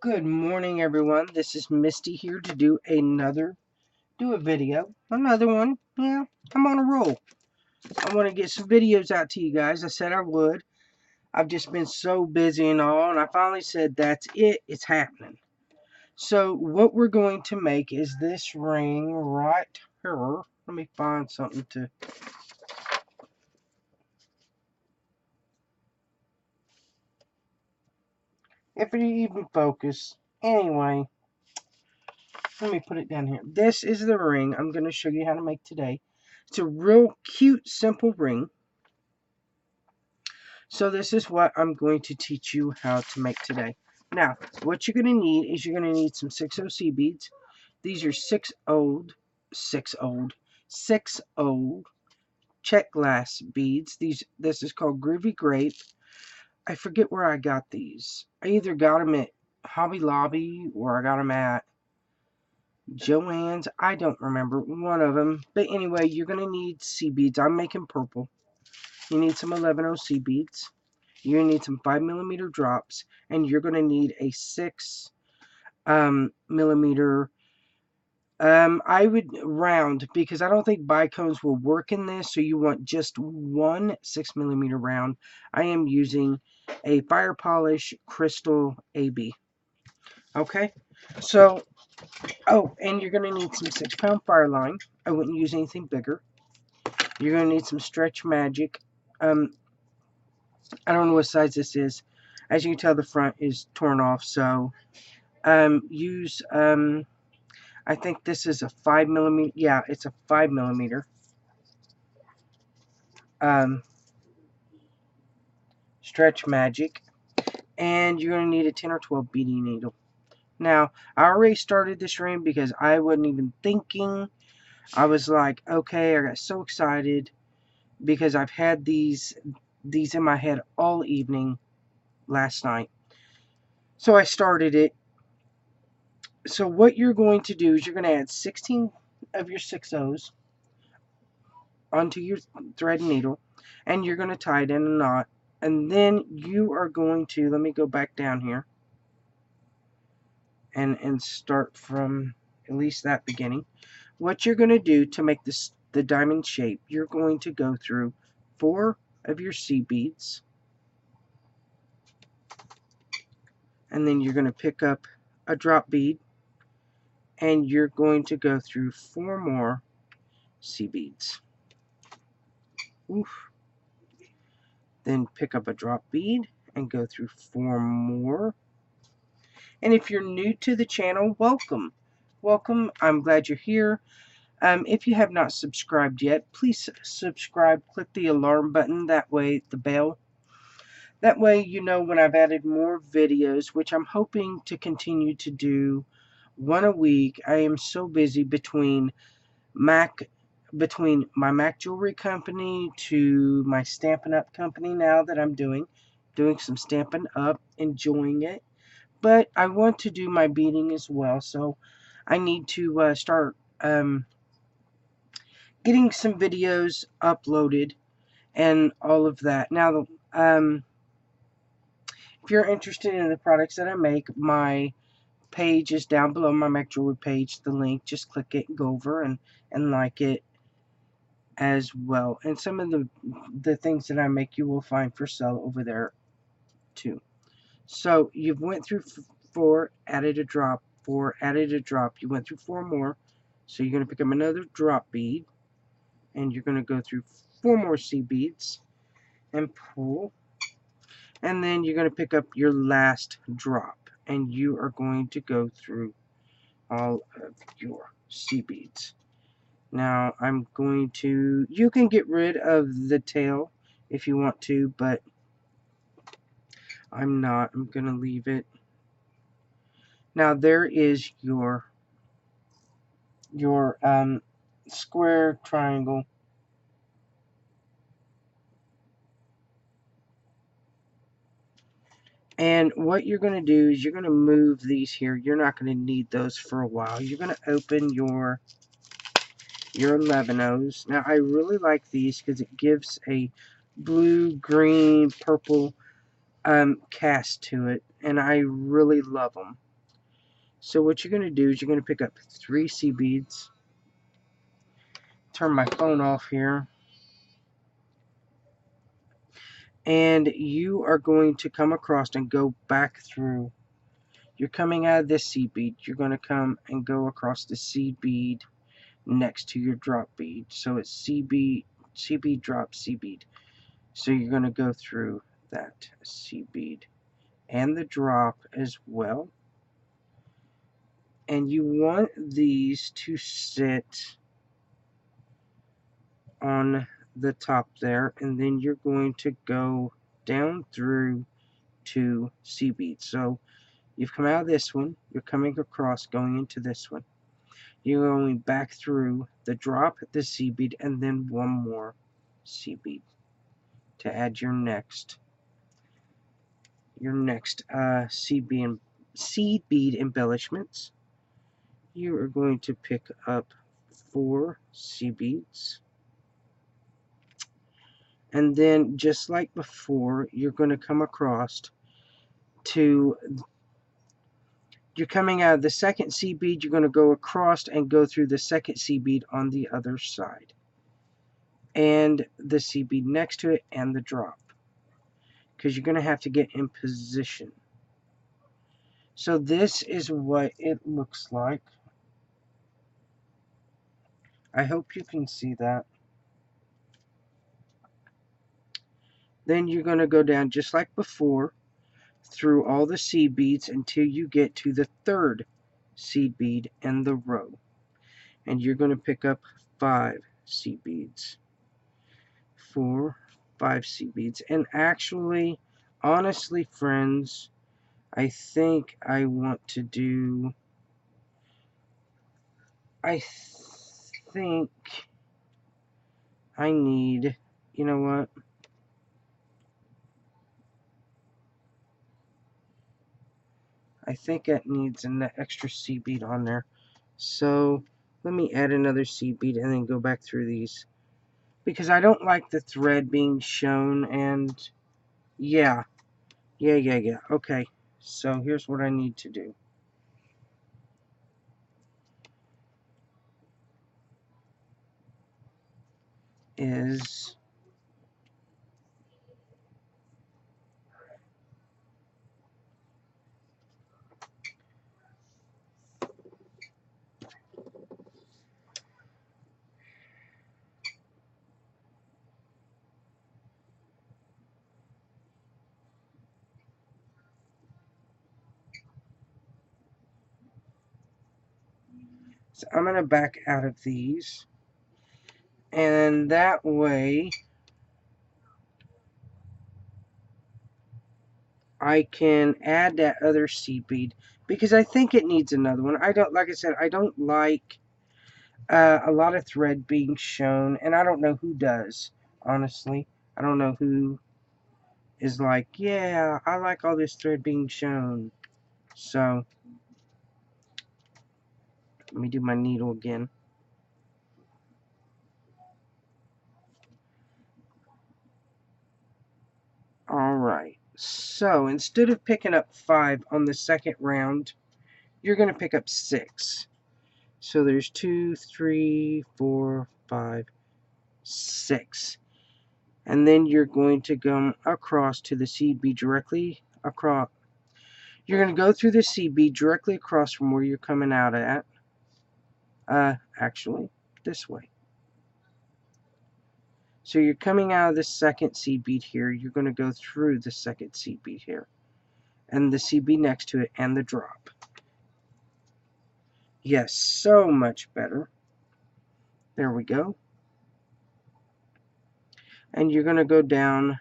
Good morning, everyone. This is Misty here to do a video. Another one. Yeah, I'm on a roll. I want to get some videos out to you guys. I said I would. I've just been so busy and all, and I finally said that's it. It's happening. So what we're going to make is this ring right here. Let me find something to... If it even focus. Anyway, let me put it down here. This is the ring I'm going to show you how to make today. It's a real cute, simple ring. So this is what I'm going to teach you how to make today. Now, what you're going to need is you're going to need some 6 beads. These are 6 old check glass beads. This is called Groovy Grape. I forget where I got these. I either got them at Hobby Lobby or I got them at Joann's. I don't remember one of them. But anyway, you're going to need sea beads. I'm making purple. You need some 11 sea beads. You're going to need some 5mm drops, and you're going to need a 6 millimeter. I would round because I don't think bicones will work in this, so you want just one 6mm round. I am using a Fire Polish Crystal AB. Okay, so, and you're going to need some 6-pound fire line. I wouldn't use anything bigger. You're going to need some Stretch Magic. I don't know what size this is. As you can tell, the front is torn off, so use I think this is a 5mm. Yeah, it's a 5mm Stretch Magic, and you're gonna need a 10 or 12 beading needle. Now, I already started this ring because I wasn't even thinking. I was like, okay, I got so excited because I've had these in my head all evening last night. So I started it. So what you're going to do is you're going to add 16 of your 6/0s onto your thread and needle, and you're going to tie it in a knot, and then you are going to, let me go back down here and start from at least that beginning. What you're going to do to make this the diamond shape, you're going to go through 4 of your sea beads, and then you're going to pick up a drop bead, and you're going to go through 4 more sea beads. Oof. Then pick up a drop bead and go through 4 more. And if you're new to the channel, welcome. Welcome. I'm glad you're here. If you have not subscribed yet, please subscribe. Click the alarm button, that way, the bell. That way you know when I've added more videos, which I'm hoping to continue to do 1 a week. I am so busy between my Mac jewelry company to my Stampin' Up company now that I'm doing some Stampin' Up, enjoying it. But I want to do my beading as well, so I need to start getting some videos uploaded and all of that. Now, if you're interested in the products that I make, my page is down below, my Mac Jewelry page, the link. Just click it and go over and like it as well. And some of the things that I make you will find for sale over there too. So you've went through 4, added a drop, 4, added a drop. You went through 4 more. So you're going to pick up another drop bead, and you're going to go through 4 more sea beads and pull. And then you're going to pick up your last drop, and you are going to go through all of your sea beads. Now I'm going to, you can get rid of the tail if you want to, but I'm not. I'm going to leave it. Now there is your square triangle. And what you're going to do is you're going to move these here. You're not going to need those for a while. You're going to open your 11-Os. Now I really like these because it gives a blue, green, purple cast to it, and I really love them. So what you're going to do is you're going to pick up 3 seed beads. Turn my phone off here. And you are going to come across and go back through. You're coming out of this seed bead. You're going to come and go across the seed bead next to your drop bead. So it's seed bead, drop, seed bead. So you're going to go through that seed bead and the drop as well. And you want these to sit on the top there, and then you're going to go down through 2 seed beads. So you've come out of this one, you're coming across, going into this one. You're going back through the drop, the seed bead, and then 1 more seed bead to add your next seed bead embellishments. You are going to pick up 4 seed beads. And then, just like before, you're going to come across to, you're coming out of the second seed bead, you're going to go across and go through the second seed bead on the other side. And the seed bead next to it and the drop. Because you're going to have to get in position. So this is what it looks like. I hope you can see that. Then you're going to go down just like before through all the seed beads until you get to the 3rd seed bead in the row. And you're going to pick up 5 seed beads. 4, 5 seed beads. And actually, honestly, friends, I think I want to do, I think I need, you know what? I think it needs an extra seed bead on there. So let me add another seed bead and then go back through these. Because I don't like the thread being shown, and yeah. Okay, so here's what I need to do. So I'm going to back out of these. And that way I can add that other seed bead. Because I think it needs another one. Like I said, I don't like a lot of thread being shown. And I don't know who does, honestly. I don't know who is like, yeah, I like all this thread being shown. So, let me do my needle again. Alright, so instead of picking up 5 on the second round, you're going to pick up 6. So there's 2, 3, 4, 5, 6. And then you're going to go across to the seed bead directly across. You're going to go through the seed bead directly across from where you're coming out at. Actually, this way. So you're coming out of the second seed bead here. You're going to go through the second seed bead here. And the seed bead next to it and the drop. Yes, so much better. There we go. And you're going to go down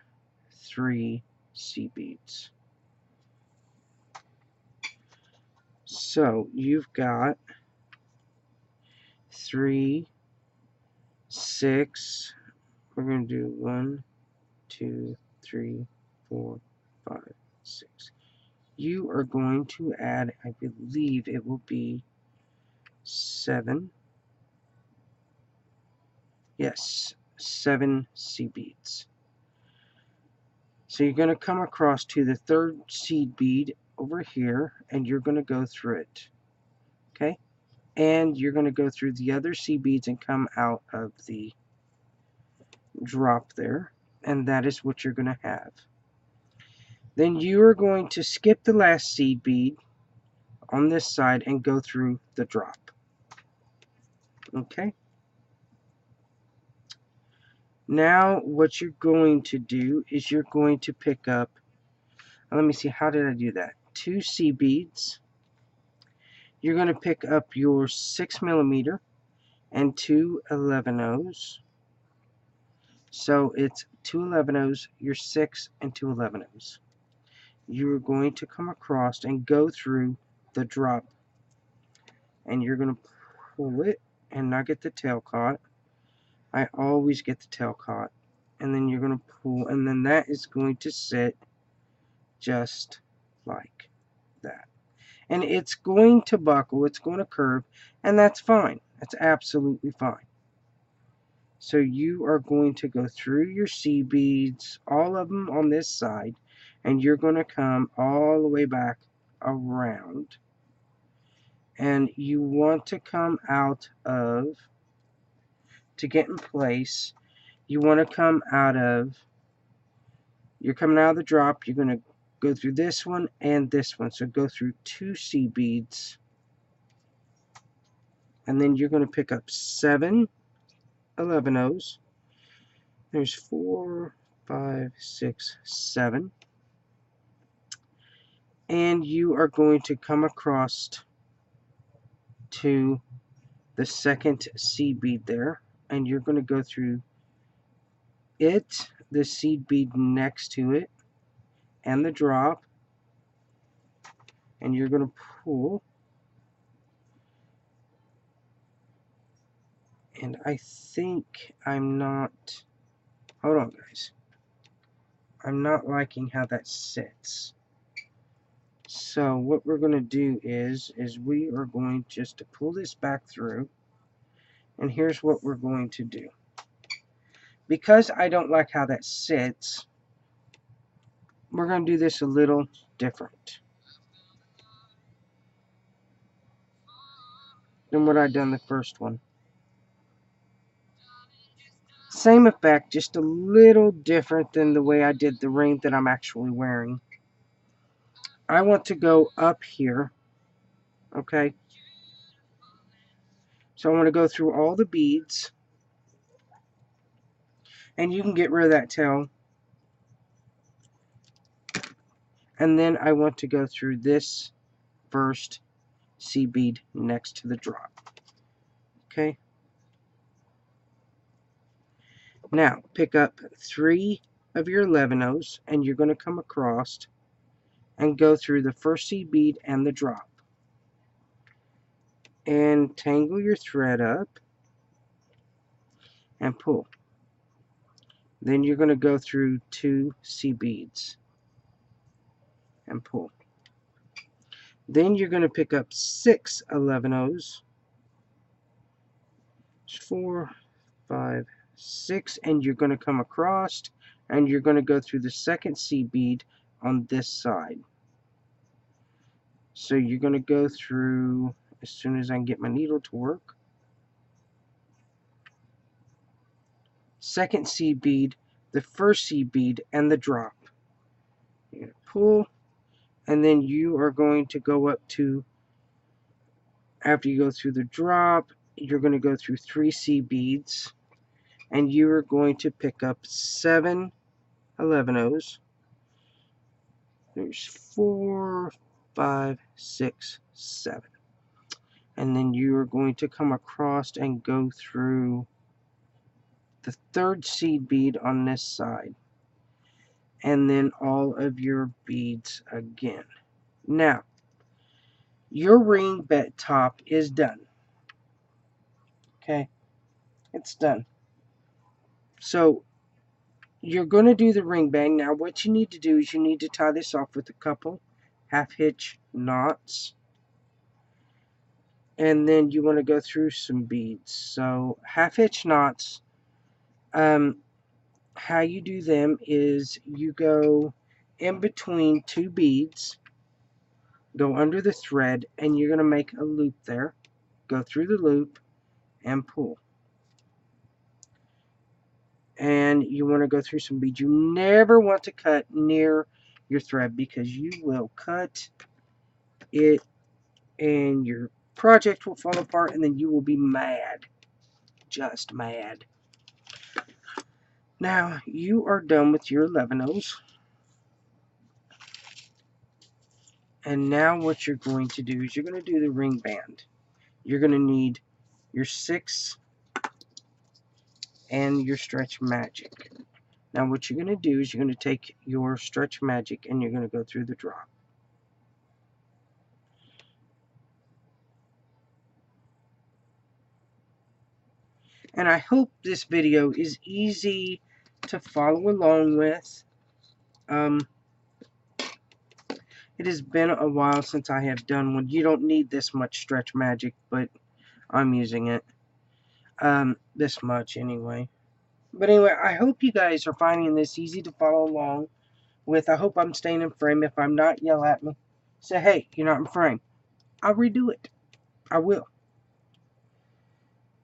3 seed beads. So you've got 3, 6. We're going to do 1, 2, 3, 4, 5, 6. You are going to add, I believe it will be 7. Yes, 7 seed beads. So you're going to come across to the 3rd seed bead over here, and you're going to go through it. Okay, and you're going to go through the other seed beads and come out of the drop there, and that is what you're going to have. Then you are going to skip the last seed bead on this side and go through the drop. Okay, now what you're going to do is you're going to pick up, let me see, how did I do that? 2 seed beads. You're going to pick up your 6mm and 2 11-ohs. So it's 2 11-ohs, your 6 and 2 11-ohs. You're going to come across and go through the drop, and you're going to pull it and not get the tail caught. I always get the tail caught. And then you're going to pull, and then that is going to sit just like that. And it's going to buckle, it's going to curve, and that's fine. That's absolutely fine. So you are going to go through your seed beads, all of them on this side, and you're going to come all the way back around. And you want to come out of, to get in place, you want to come out of, you're coming out of the drop, you're going to go through this one and this one. So go through 2 seed beads, and then you're going to pick up 7 11-ohs. There's 4, 5, 6, 7. And you are going to come across to the second seed bead there, and you're going to go through it, the seed bead next to it, and the drop, and you're going to pull. And I think I'm not, hold on guys, I'm not liking how that sits. So what we're going to do is we are going just to pull this back through, and here's what we're going to do. Because I don't like how that sits, we're going to do this a little different than what I done the first one. Same effect, just a little different than the way I did the ring that I'm actually wearing. I want to go up here, okay? So I want to go through all the beads, and you can get rid of that tail. And then I want to go through this first seed bead next to the drop, okay? Now, pick up 3 of your 11-ohs, and you're going to come across and go through the first seed bead and the drop. And tangle your thread up and pull. Then you're going to go through 2 seed beads and pull. Then you're going to pick up 6 11-ohs. 4, 5, 6, and you're going to come across, and you're going to go through the second seed bead on this side. So you're going to go through, as soon as I can get my needle to work, second seed bead, the first seed bead, and the drop. You're going to pull, and then you are going to go up to, after you go through the drop, you're going to go through 3 seed beads, and you are going to pick up 7 11-ohs. There's 4, 5, 6, 7. And then you are going to come across and go through the third seed bead on this side. And then all of your beads again. Now, your ring bet top is done. Okay, it's done. So, you're going to do the ring bang. Now, what you need to do is you need to tie this off with a couple half hitch knots. And then you want to go through some beads. So half hitch knots, how you do them is you go in between 2 beads, go under the thread, and you're going to make a loop there. Go through the loop and pull. And you want to go through some beads. You never want to cut near your thread because you will cut it and your project will fall apart, and then you will be mad. Just mad. Now, you are done with your 11-ohs. And now what you're going to do is you're going to do the ring band. You're going to need your 6 and your Stretch Magic. Now what you're going to do is you're going to take your Stretch Magic and you're going to go through the drop. And I hope this video is easy to follow along with. It has been a while since I have done one. You don't need this much Stretch Magic, but I'm using it. This much anyway. But anyway, I hope you guys are finding this easy to follow along with. I hope I'm staying in frame. If I'm not, yell at me. Say, hey, you're not in frame. I'll redo it. I will.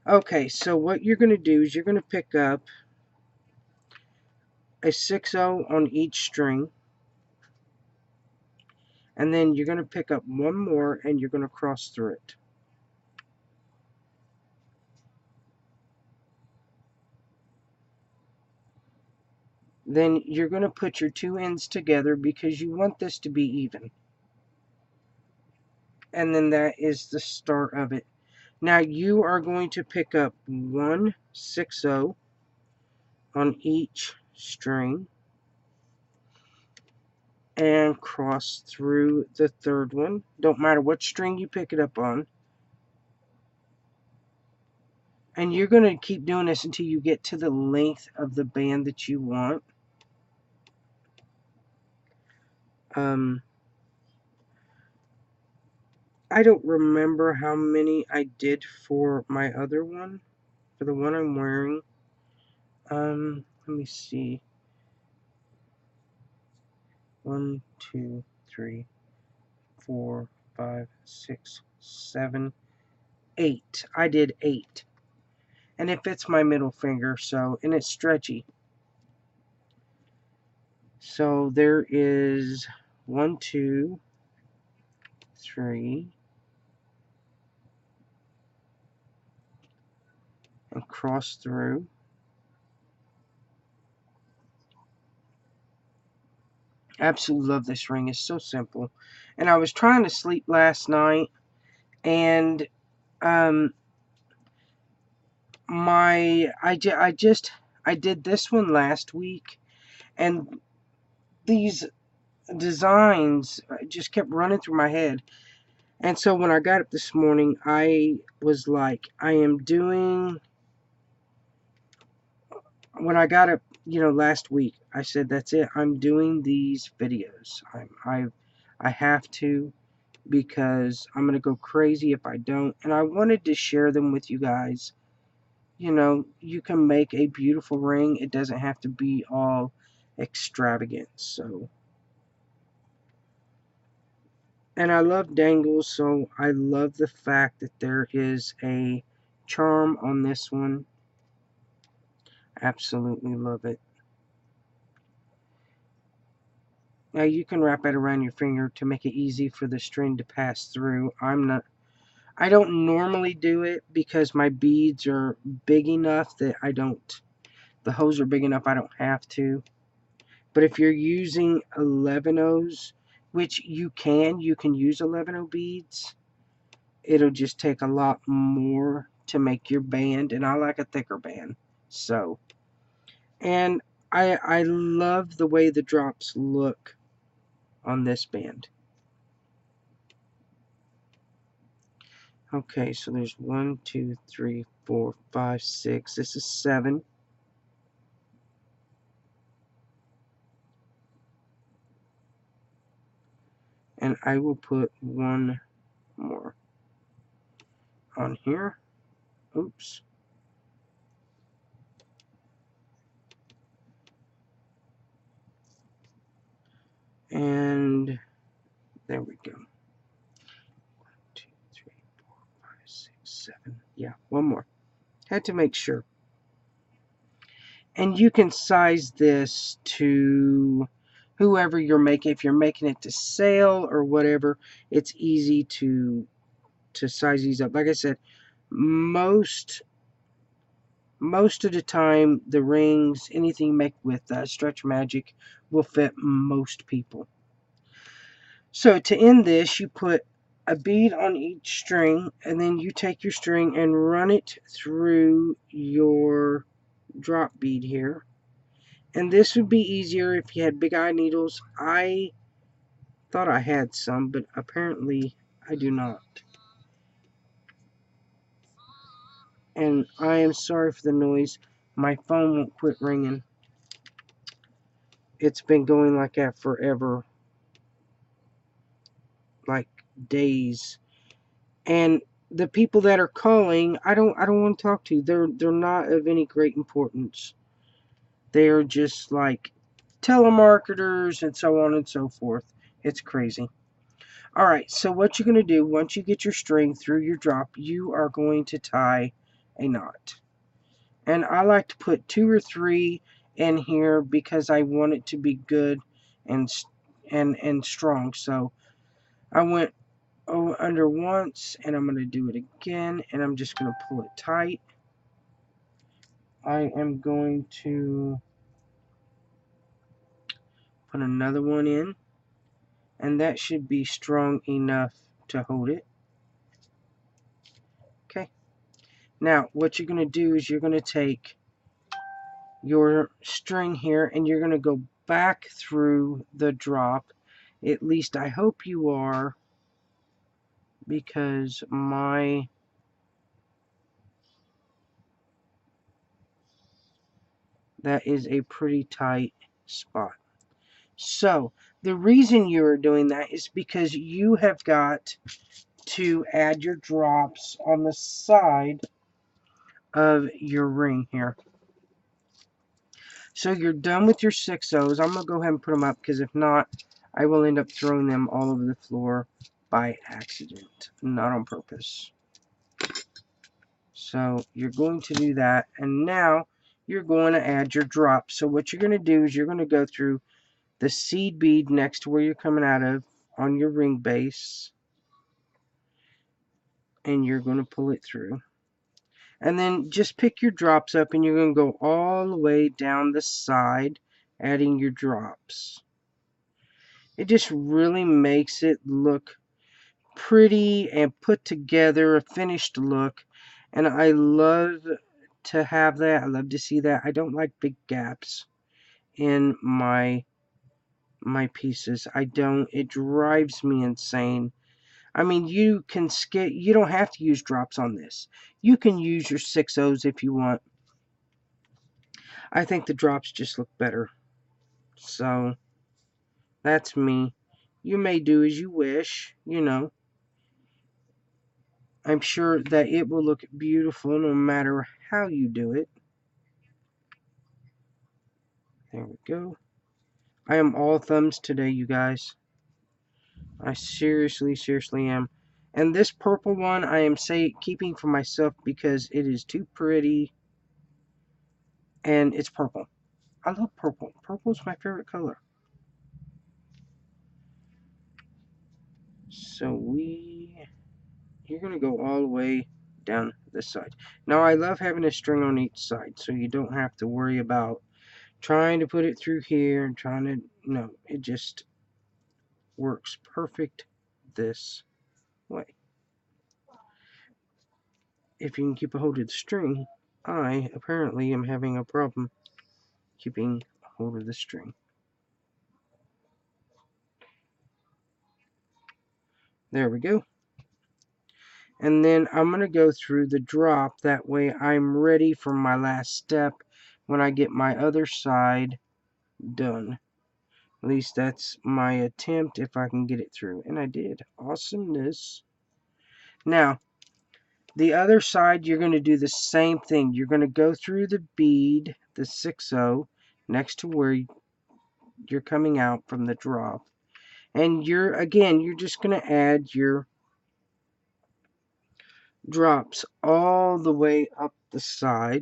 Okay, so what you're going to do is you're going to pick up a 6-0 on each string. And then you're going to pick up one more and you're going to cross through it. Then you're going to put your 2 ends together because you want this to be even. And then that is the start of it. Now you are going to pick up one 6-0 on each string and cross through the third one. Don't matter what string you pick it up on. And you're going to keep doing this until you get to the length of the band that you want. I don't remember how many I did for my other one. For the one I'm wearing. Let me see. 1, 2, 3, 4, 5, 6, 7, 8. I did 8. And it fits my middle finger, and it's stretchy. So there is 1, 2, 3, and cross through. Absolutely love this ring. It's so simple. And I was trying to sleep last night, and I did this one last week, and these designs just kept running through my head. And so when I got up this morning, I was like, when I got up, last week, I said, that's it. I'm doing these videos. I have to, because I'm going to go crazy if I don't. And I wanted to share them with you guys. You can make a beautiful ring. It doesn't have to be all extravagant. And I love dangles, so I love the fact that there is a charm on this one. Absolutely love it. Now you can wrap it around your finger to make it easy for the string to pass through. I don't normally do it because my beads are big enough that the holes are big enough I don't have to. But if you're using 11-ohs, which you can use 11-oh beads, it'll just take a lot more to make your band, and I like a thicker band. And I love the way the drops look on this band. Okay, so there's 1, 2, 3, 4, 5, 6. This is 7. And I will put one more on here. Oops. And there we go. 7. Yeah, one more. Had to make sure. And you can size this to whoever you're making. If you're making it to sale or whatever, it's easy to size these up. Like I said, most of the time, the rings, anything you make with Stretch Magic, will fit most people. So to end this, you put a bead on each string, and then you take your string and run it through your drop bead here. And this would be easier if you had big eye needles. I thought I had some, but apparently I do not. And I am sorry for the noise. My phone won't quit ringing. It's been going like that forever. Like days. And the people that are calling, I don't want to talk to. They're not of any great importance. They're just like telemarketers and so on and so forth. It's crazy. Alright, so what you're going to do, once you get your string through your drop, you are going to tie a knot. And I like to put 2 or 3 in here because I want it to be good and strong. So I went under once, and I'm going to do it again, and I'm just going to pull it tight. I am going to put another one in, and that should be strong enough to hold it. Okay. Now, what you're going to do is you're going to take your string here, and you're going to go back through the drop. At least I hope you are, because that is a pretty tight spot. So, the reason you are doing that is because you have got to add your drops on the side of your ring here. So you're done with your 6/0s. I'm going to go ahead and put them up, because if not, I will end up throwing them all over the floor by accident, not on purpose. So you're going to do that, and now you're going to add your drops. So what you're going to do is you're going to go through the seed bead next to where you're coming out of on your ring base, and you're going to pull it through. And then just pick your drops up, and you're going to go all the way down the side, adding your drops. It just really makes it look pretty and put together, a finished look. And I love to have that. I love to see that. I don't like big gaps in my pieces. I don't. It drives me insane. I mean, you don't have to use drops on this. You can use your 6/0s if you want. I think the drops just look better. So, that's me. You may do as you wish, you know. I'm sure that it will look beautiful no matter how you do it. There we go. I am all thumbs today, you guys. I seriously am. And this purple one I am keeping for myself because it is too pretty. And it's purple. I love purple. Purple is my favorite color. So you're going to go all the way down this side. Now I love having a string on each side, so you don't have to worry about trying to put it through here and trying to, no, it just works perfect this way. If you can keep a hold of the string, I apparently am having a problem keeping a hold of the string. There we go. And then I'm going to go through the drop. That way I'm ready for my last step when I get my other side done. At least that's my attempt if I can get it through. And I did. Awesomeness. Now, the other side, you're going to do the same thing. You're going to go through the bead, the 6/0, next to where you're coming out from the drop. And you're just going to add your drops all the way up the side.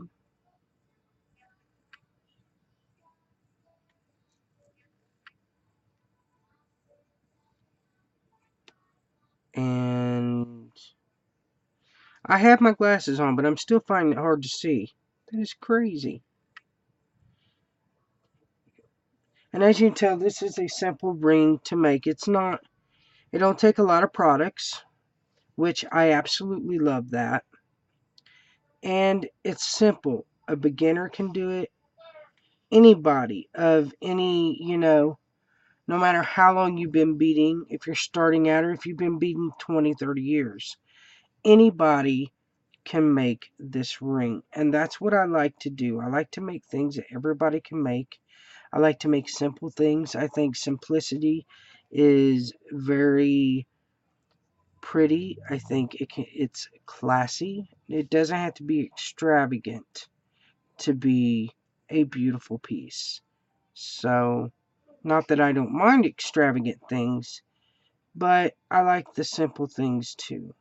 And I have my glasses on, but I'm still finding it hard to see. That is crazy. And as you can tell, this is a simple ring to make. It don't take a lot of products, which I absolutely love that. And it's simple. A beginner can do it. Anybody of any, no matter how long you've been beading, if you're starting out or if you've been beading 20, 30 years, anybody can make this ring. And that's what I like to do. I like to make things that everybody can make. I like to make simple things. I think simplicity is very pretty. I think it's classy. It doesn't have to be extravagant to be a beautiful piece. So, not that I don't mind extravagant things, but I like the simple things too.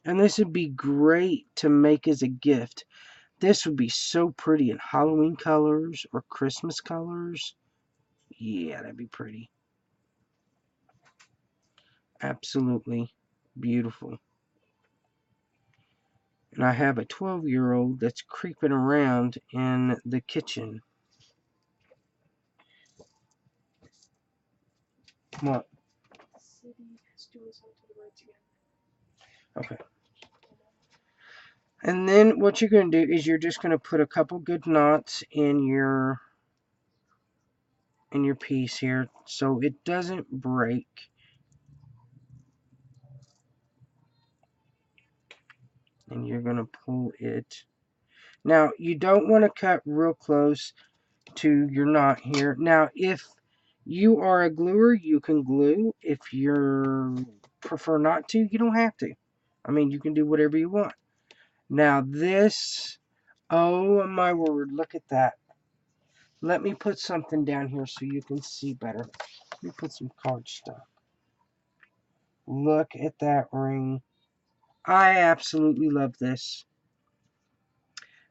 And this would be great to make as a gift. This would be so pretty in Halloween colors or Christmas colors. Yeah, that'd be pretty. Absolutely beautiful. And I have a 12-year-old that's creeping around in the kitchen. What? Okay. And then what you're going to do is you're just going to put a couple good knots in your piece here so it doesn't break. And you're going to pull it. Now, you don't want to cut real close to your knot here. Now, if you are a gluer, you can glue. If you prefer not to, you don't have to. I mean, you can do whatever you want. Now, this, oh my word, look at that. Let me put something down here so you can see better. Let me put some card stuff. Look at that ring. I absolutely love this.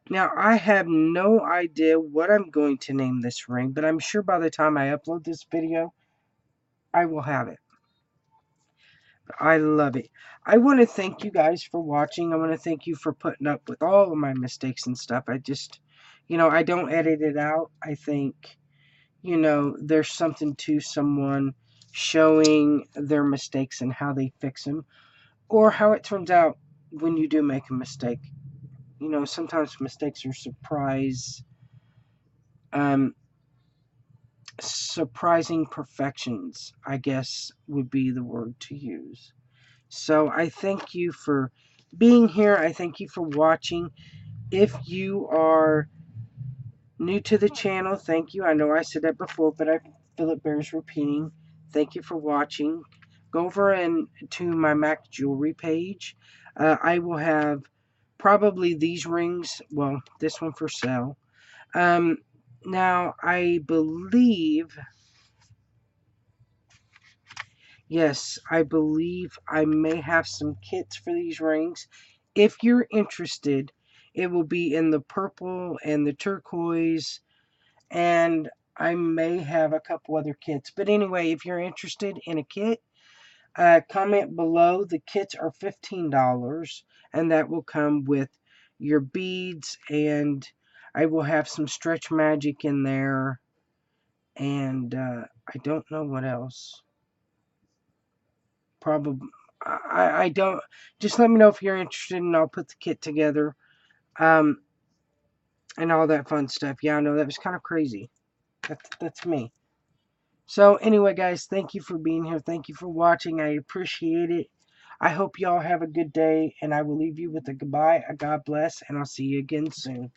Now, I have no idea what I'm going to name this ring, but I'm sure by the time I upload this video, I will have it. I love it. I want to thank you guys for watching. I want to thank you for putting up with all of my mistakes and stuff. I just, I don't edit it out. I think, there's something to someone showing their mistakes and how they fix them, or how it turns out when you do make a mistake. Sometimes mistakes are surprising perfections, I guess would be the word to use. So I thank you for being here. I thank you for watching. If you are new to the channel, thank you. I know I said that before, but I feel it bears repeating. Thank you for watching. Go over to my Mac Jewelry page. I will have probably these rings. Well, this one for sale. Now, I believe, yes, I believe I may have some kits for these rings. If you're interested, it will be in the purple and the turquoise, and I may have a couple other kits. But anyway, if you're interested in a kit, comment below. The kits are $15, and that will come with your beads, and I will have some Stretch Magic in there, and I don't know what else. Probably, I don't. Just let me know if you're interested, and I'll put the kit together, and all that fun stuff. Yeah, I know that was kind of crazy. That's me. So anyway, guys, thank you for being here. Thank you for watching. I appreciate it. I hope y'all have a good day, and I will leave you with a goodbye, a God bless, and I'll see you again soon.